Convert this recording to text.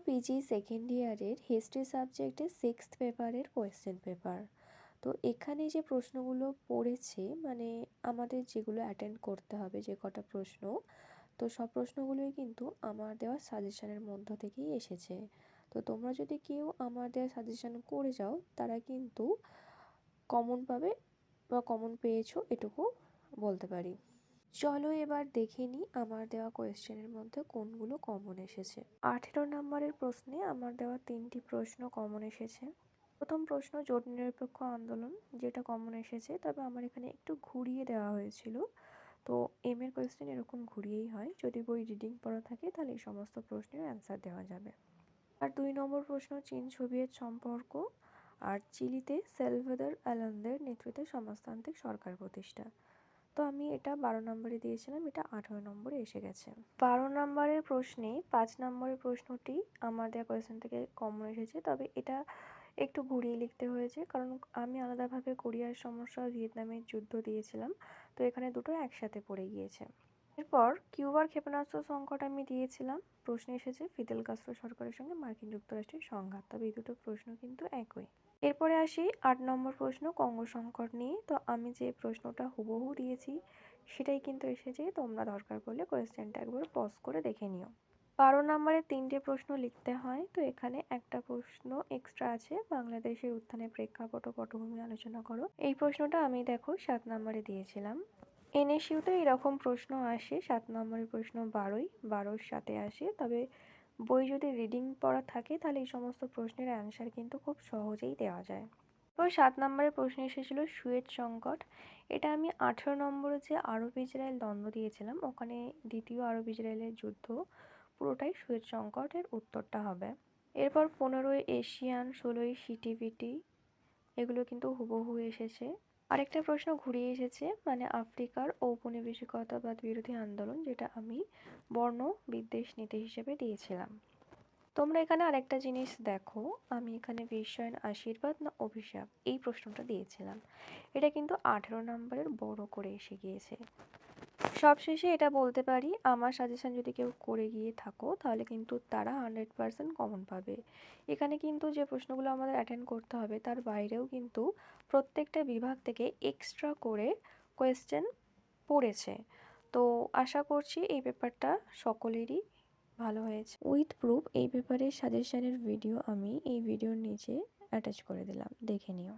PG second ইয়ারের history সাবজেক্টের sixth পেপারের কোয়েশ্চেন পেপার। তো এখানে যে প্রশ্নগুলো পড়েছে মানে আমাদের যেগুলো অ্যাটেন্ড করতে হবে যে কটা প্রশ্ন, তো সব প্রশ্নগুলোই কিন্তু আমার দেওয়া সাজেশনের মধ্য থেকেই এসেছে। তো তোমরা যদি কেউ আমার দেওয়া সাজেশন করে যাও তারা কিন্তু কমন পাবে বা কমন পেয়েছো এটুকু বলতে পারি। চলো এবার দেখে নিই আমার দেওয়া কোয়েশ্চেনের মধ্যে কোনগুলো কমন এসেছে। 18 নম্বরের প্রশ্নে আমার দেওয়া 3টি প্রশ্ন কমন এসেছে। প্রথম প্রশ্ন জোট নিরপেক্ষ আন্দোলন, যেটা কমন এসেছে, তবে আমার এখানে একটু ঘুরিয়ে দেওয়া হয়েছিল। তো এম এর কোয়েশ্চেন এরকম ঘুরিয়েই হয়, যদি বই রিডিং পড়া থাকে তাহলে এই সমস্ত প্রশ্নের অ্যান্সার দেওয়া যাবে। আর 2 নম্বর প্রশ্ন চীন সোভিয়েত সম্পর্ক আর চিলিতে সালভাদর আলান্দের নেতৃত্বে সমাজতান্ত্রিক সরকার প্রতিষ্ঠা। তো আমি এটা 12 নম্বরে দিয়েছিলাম, এটা 18 নম্বরে এসে গেছে। 12 নম্বরের প্রশ্নে 5 নম্বরের প্রশ্নটি আমার দেওয়া কোয়েশ্চেন থেকে কমন এসেছে, তবে এটা একটু ঘুরিয়ে লিখতে হয়েছে কারণ আমি আলাদাভাবে কোরিয়ার সমস্যা ভিয়েতনামের যুদ্ধ দিয়েছিলাম, তো এখানে দুটো একসাথে পড়ে গিয়েছে। এরপর কিউবার ক্ষেপণাস্ত্র সংকট আমি দিয়েছিলাম, প্রশ্ন এসেছে ফিদেল কাস্ত্রো সরকারের সঙ্গে মার্কিন যুক্তরাষ্ট্রের সংঘাত, তবে এই দুটো প্রশ্ন কিন্তু একই। এরপরে আসি 8 নম্বর প্রশ্ন কঙ্গো সংকট নিয়ে। তো আমি যে প্রশ্নটা হুবহু দিয়েছি সেটাই কিন্তু এসেছে, তোমরা দরকার পড়লে কোয়েশ্চেনটা একবার পজ করে দেখে নিও। 12 নম্বরে 3টে প্রশ্ন লিখতে হয়, তো এখানে একটা প্রশ্ন এক্সট্রা আছে, বাংলাদেশের উত্থানের প্রেক্ষাপট ও পটভূমি আলোচনা করো। এই প্রশ্নটা আমি দেখো 7 নম্বরে দিয়েছিলাম। এনএসইউতে এরকম প্রশ্ন আসে, 7 নম্বরের প্রশ্ন 12র সাথে আসে, তবে বই যদি রিডিং পড়া থাকে তাহলে এই সমস্ত প্রশ্নের অ্যান্সার কিন্তু খুব সহজেই দেওয়া যায়। তো 7 নম্বরের প্রশ্ন এসেছিল সুয়েজ সংকট, এটা আমি 18 নম্বরে যে আরব ইসরায়েল দ্বন্দ্ব দিয়েছিলাম ওখানে দ্বিতীয় আরব ইসরায়েলের যুদ্ধ পুরোটাই সুয়েজ সংকটের উত্তরটা হবে। এরপর 15ই এশিয়ান, 16ই সিটিভিটি, এগুলো কিন্তু হুবহু এসেছে। আরেকটা প্রশ্ন ঘুরিয়ে এসেছে, মানে আফ্রিকার ঔপনিবেশিকতাবাদ বিরোধী আন্দোলন, যেটা আমি বর্ণ বিদ্বেষ নীতি হিসেবে দিয়েছিলাম। তোমরা এখানে আরেকটা জিনিস দেখো, আমি এখানে বিশ্বায়ন আশীর্বাদ না অভিশাপ এই প্রশ্নটা দিয়েছিলাম, এটা কিন্তু 18 নম্বরের বড় করে এসে গিয়েছে। সবশেষে এটা বলতে পারি, আমার সাজেশন যদি কেউ করে গিয়ে থাকো তাহলে কিন্তু তারা 100% কমন পাবে। এখানে কিন্তু যে প্রশ্নগুলো আমাদের অ্যাটেন্ড করতে হবে তার বাইরেও কিন্তু প্রত্যেকটা বিভাগ থেকে এক্সট্রা করে কোয়েশ্চেন পড়েছে। তো আশা করছি এই পেপারটা সকলেরই ভালো হয়েছে। উইথ প্রুফ এই পেপারের সাজেশনের ভিডিও আমি এই ভিডিওর নিচে অ্যাটাচ করে দিলাম, দেখে নিও।